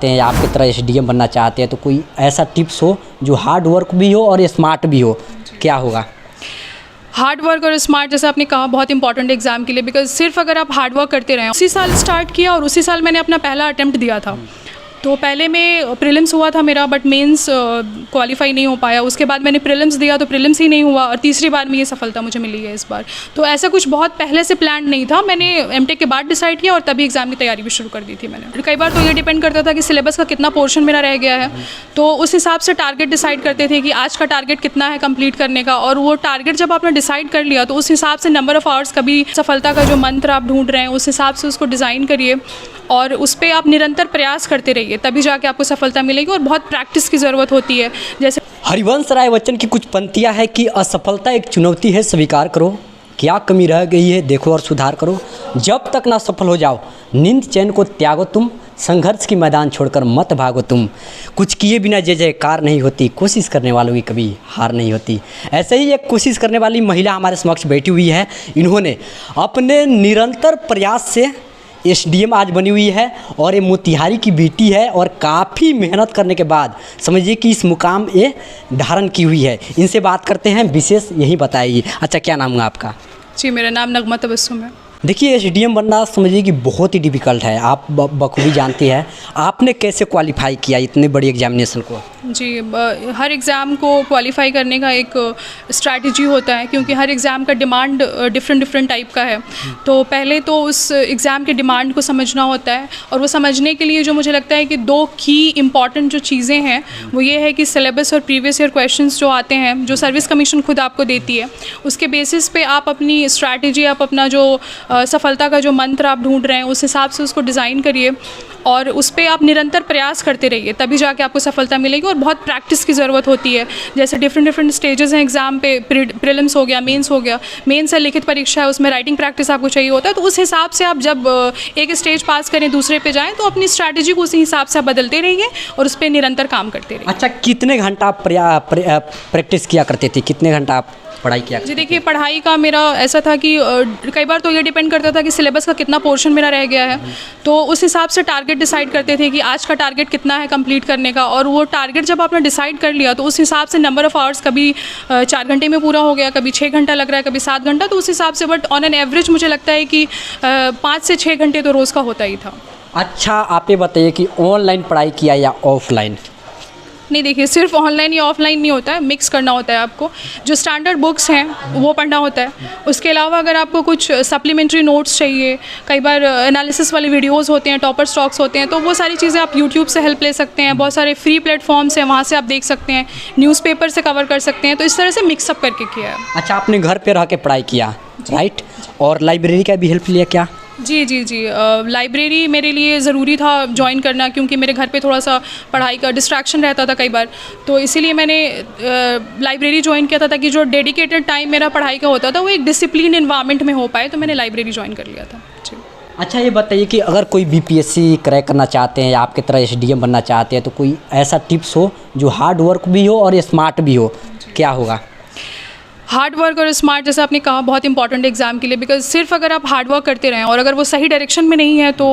हैं आपकी तरह एसडीएम बनना चाहते हैं तो कोई ऐसा टिप्स हो जो हार्ड वर्क भी हो और स्मार्ट भी हो, क्या होगा? हार्ड वर्क और स्मार्ट, जैसे आपने कहा, बहुत इंपॉर्टेंट एग्जाम के लिए, बिकॉज सिर्फ अगर आप हार्ड वर्क करते रहें। उसी साल स्टार्ट किया और उसी साल मैंने अपना पहला अटेम्प्ट दिया था। तो पहले में प्रीलिम्स हुआ था मेरा, बट मेंस क्वालिफाई नहीं हो पाया। उसके बाद मैंने प्रीलिम्स दिया तो प्रीलिम्स ही नहीं हुआ और तीसरी बार में ये सफलता मुझे मिली है इस बार। तो ऐसा कुछ बहुत पहले से प्लान नहीं था, मैंने एमटेक के बाद डिसाइड किया और तभी एग्ज़ाम की तैयारी भी शुरू कर दी थी मैंने। कई बार तो ये डिपेंड करता था कि सिलेबस का कितना पोर्शन मेरा रह गया है, तो उस हिसाब से टारगेट डिसाइड करते थे कि आज का टारगेट कितना है कंप्लीट करने का। और वो टारगेट जब आपने डिसाइड कर लिया तो उस हिसाब से नंबर ऑफ़ आवर्स, कभी सफलता का जो मंत्र आप ढूंढ रहे हैं उस हिसाब से उसको डिज़ाइन करिए और उस पर आप निरंतर प्रयास करते रहिए, तभी जाके आपको सफलता मिलेगी। और बहुत प्रैक्टिस की ज़रूरत होती है। जैसे हरिवंश राय बच्चन की कुछ पंक्तियाँ हैं कि असफलता एक चुनौती है, स्वीकार करो, क्या कमी रह गई है देखो और सुधार करो, जब तक ना सफल हो जाओ नींद चैन को त्यागो तुम, संघर्ष की मैदान छोड़कर मत भागो तुम, कुछ किए बिना जय जयकार नहीं होती, कोशिश करने वालों की कभी हार नहीं होती। ऐसे ही एक कोशिश करने वाली महिला हमारे समक्ष बैठी हुई है। इन्होंने अपने निरंतर प्रयास से एसडीएम आज बनी हुई है और ये मोतिहारी की बेटी है और काफ़ी मेहनत करने के बाद समझिए कि इस मुकाम ये धारण की हुई है। इनसे बात करते हैं, विशेष यही बताइए। अच्छा, क्या नाम है आपका? जी, मेरा नाम नगमा तबस्सुम है। देखिए, एसडीएम बनना समझिए कि बहुत ही डिफ़िकल्ट है, आप बखूबी जानती हैं। आपने कैसे क्वालिफाई किया इतने बड़ी एग्जामिनेशन को? जी, हर एग्ज़ाम को क्वालिफाई करने का एक स्ट्रैटेजी होता है, क्योंकि हर एग्ज़ाम का डिमांड डिफरेंट टाइप का है। तो पहले तो उस एग्ज़ाम के डिमांड को समझना होता है, और वो समझने के लिए जो मुझे लगता है कि दो की इम्पॉर्टेंट जो चीज़ें हैं वो ये है कि सिलेबस और प्रीवियस ईयर क्वेश्चंस जो आते हैं, जो सर्विस कमीशन खुद आपको देती है, उसके बेसिस पे आप अपनी स्ट्रैटेजी, आप अपना जो सफलता का जो मंत्र आप ढूंढ रहे हैं उस हिसाब से उसको डिज़ाइन करिए और उस पर आप निरंतर प्रयास करते रहिए, तभी जाके आपको सफलता मिलेगी। और बहुत प्रैक्टिस की ज़रूरत होती है। जैसे डिफरेंट स्टेजेस हैं एग्ज़ाम पे, प्रीलिम्स हो गया, मेंस हो गया। मेंस है लिखित परीक्षा है, उसमें राइटिंग प्रैक्टिस आपको चाहिए होता है। तो उस हिसाब से आप जब एक स्टेज पास करें दूसरे पे जाएँ तो अपनी स्ट्रैटेजी को उसी हिसाब से आप बदलते रहिए और उस पर निरंतर काम करते रहिए। अच्छा, कितने घंटा आप प्रैक्टिस किया करते थे, कितने घंटा आप पढ़ाई किया? जी देखिए, पढ़ाई का मेरा ऐसा था कि कई बार तो ये डिपेंड करता था कि सिलेबस का कितना पोर्शन मेरा रह गया है, तो उस हिसाब से टारगेट डिसाइड करते थे कि आज का टारगेट कितना है कंप्लीट करने का। और वो टारगेट जब आपने डिसाइड कर लिया तो उस हिसाब से नंबर ऑफ़ आवर्स, कभी 4 घंटे में पूरा हो गया, कभी 6 घंटा लग रहा है, कभी 7 घंटा, तो उस हिसाब से। बट ऑन एन एवरेज मुझे लगता है कि 5 से 6 घंटे तो रोज़ का होता ही था। अच्छा, आप ये बताइए कि ऑनलाइन पढ़ाई किया या ऑफलाइन? नहीं, देखिए, सिर्फ ऑनलाइन या ऑफलाइन नहीं होता है, मिक्स करना होता है आपको। जो स्टैंडर्ड बुक्स हैं वो पढ़ना होता है, उसके अलावा अगर आपको कुछ सप्लीमेंट्री नोट्स चाहिए, कई बार एनालिसिस वाले वीडियोस होते हैं, टॉपर स्टॉक्स होते हैं, तो वो सारी चीज़ें आप यूट्यूब से हेल्प ले सकते हैं। बहुत सारे फ्री प्लेटफॉर्म्स हैं, वहाँ से आप देख सकते हैं, न्यूज़पेपर से कवर कर सकते हैं। तो इस तरह से मिक्सअप करके किया है। अच्छा, आपने घर पे रह के पढ़ाई किया, राइट? और लाइब्रेरी का भी हेल्प लिया क्या? जी, लाइब्रेरी मेरे लिए ज़रूरी था ज्वाइन करना, क्योंकि मेरे घर पे थोड़ा सा पढ़ाई का डिस्ट्रैक्शन रहता था कई बार, तो इसीलिए मैंने लाइब्रेरी ज्वाइन किया था, ताकि जो डेडिकेटेड टाइम मेरा पढ़ाई का होता था वो एक डिसिप्लिन इन्वायरमेंट में हो पाए, तो मैंने लाइब्रेरी ज्वाइन कर लिया था। जी। अच्छा, ये बताइए कि अगर कोई बीपीएससी क्रैक करना चाहते हैं या आपकी तरह एसडीएम बनना चाहते हैं तो कोई ऐसा टिप्स हो जो हार्ड वर्क भी हो और स्मार्ट भी हो, क्या होगा? हार्ड वर्क और स्मार्ट, जैसे आपने कहा, बहुत इंपॉर्टेंट एग्जाम के लिए, बिकॉज सिर्फ अगर आप हार्ड वर्क करते रहें और अगर वो सही डायरेक्शन में नहीं है तो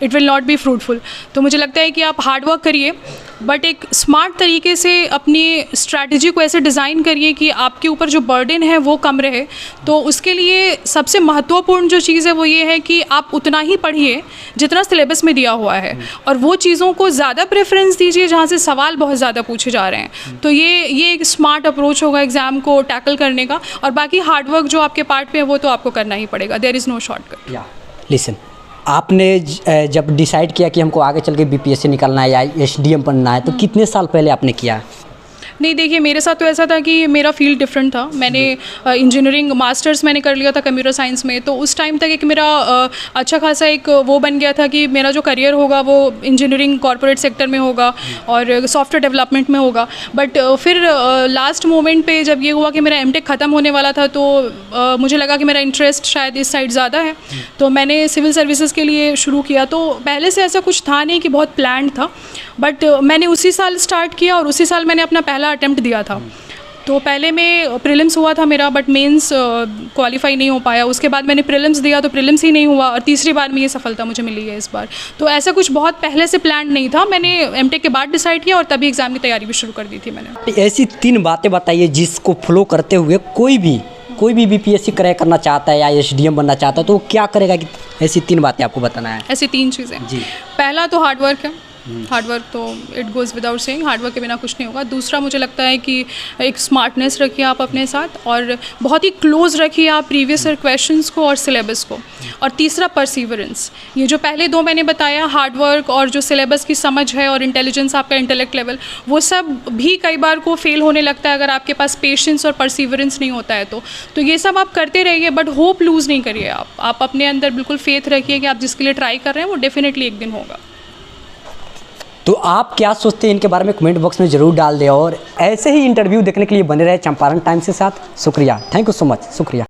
it will not be fruitful. तो मुझे लगता है कि आप हार्ड वर्क करिए, बट एक स्मार्ट तरीके से अपनी स्ट्रैटेजी को ऐसे डिज़ाइन करिए कि आपके ऊपर जो बर्डन है वो कम रहे। तो उसके लिए सबसे महत्वपूर्ण जो चीज़ है वो ये है कि आप उतना ही पढ़िए जितना सिलेबस में दिया हुआ है, और वो चीज़ों को ज़्यादा प्रेफरेंस दीजिए जहाँ से सवाल बहुत ज़्यादा पूछे जा रहे हैं। तो ये एक स्मार्ट अप्रोच होगा एग्ज़ाम को टैकल करने का। और बाकी हार्डवर्क जो आपके पार्ट पे है वो तो आपको करना ही पड़ेगा, there is no shortcut. Listen, आपने जब डिसाइड किया कि हमको आगे चल के बीपीएससी निकालना है या एसडीएम बनना है तो कितने साल पहले आपने किया? नहीं, देखिए, मेरे साथ तो ऐसा था कि मेरा फील्ड डिफरेंट था। मैंने इंजीनियरिंग मास्टर्स मैंने कर लिया था कंप्यूटर साइंस में, तो उस टाइम तक एक मेरा अच्छा खासा एक वो बन गया था कि मेरा जो करियर होगा वो इंजीनियरिंग कॉर्पोरेट सेक्टर में होगा और सॉफ्टवेयर डेवलपमेंट में होगा। बट फिर लास्ट मोमेंट पे जब ये हुआ कि मेरा एमटेक ख़त्म होने वाला था, तो मुझे लगा कि मेरा इंटरेस्ट शायद इस साइड ज़्यादा है, तो मैंने सिविल सर्विसेज के लिए शुरू किया। तो पहले से ऐसा कुछ था नहीं कि बहुत प्लान्ड था, बट मैंने उसी साल स्टार्ट किया और उसी साल मैंने अपना पहला अटेम्प्ट दिया था। तो पहले मैं प्रीलिम्स हुआ था मेरा, बट मेंस क्वालिफाई नहीं हो पाया। उसके बाद मैंने प्रीलिम्स दिया तो प्रीलिम्स ही नहीं हुआ, और तीसरी बार में ये सफलता मुझे मिली है इस बार। तो ऐसा कुछ बहुत पहले से प्लान नहीं था, मैंने एमटेक के बाद डिसाइड किया और तभी एग्ज़ाम की तैयारी भी शुरू कर दी थी मैंने। ऐसी 3 बातें बताइए जिसको फॉलो करते हुए कोई भी बीपीएससी क्रैक करना चाहता है या एसडीएम बनना चाहता है तो वो क्या करेगा, कि ऐसी 3 बातें आपको बताना है। ऐसी 3 चीज़ें। जी। पहला तो हार्डवर्क है। हार्डवर्क तो it goes without saying, hard work के बिना कुछ नहीं होगा। दूसरा मुझे लगता है कि एक स्मार्टनेस रखिए आप अपने साथ, और बहुत ही क्लोज रखिए आप प्रीवियस ईयर क्वेश्चंस को और सिलेबस को। और तीसरा परसीवरेंस। ये जो पहले 2 मैंने बताया, हार्डवर्क और जो सिलेबस की समझ है और इंटेलिजेंस, आपका इंटेलेक्ट लेवल, वो सब भी कई बार को फेल होने लगता है अगर आपके पास पेशेंस और परसीवरेंस नहीं होता है तो ये सब आप करते रहिए, बट होप लूज़ नहीं करिए। आप अपने अंदर बिल्कुल फेथ रखिए कि आप जिसके लिए ट्राई कर रहे हैं वो डेफिनेटली एक दिन होगा। तो आप क्या सोचते हैं इनके बारे में कमेंट बॉक्स में ज़रूर डाल दें, और ऐसे ही इंटरव्यू देखने के लिए बने रहे चंपारण टाइम्स के साथ। शुक्रिया, थैंक यू सो मच, शुक्रिया।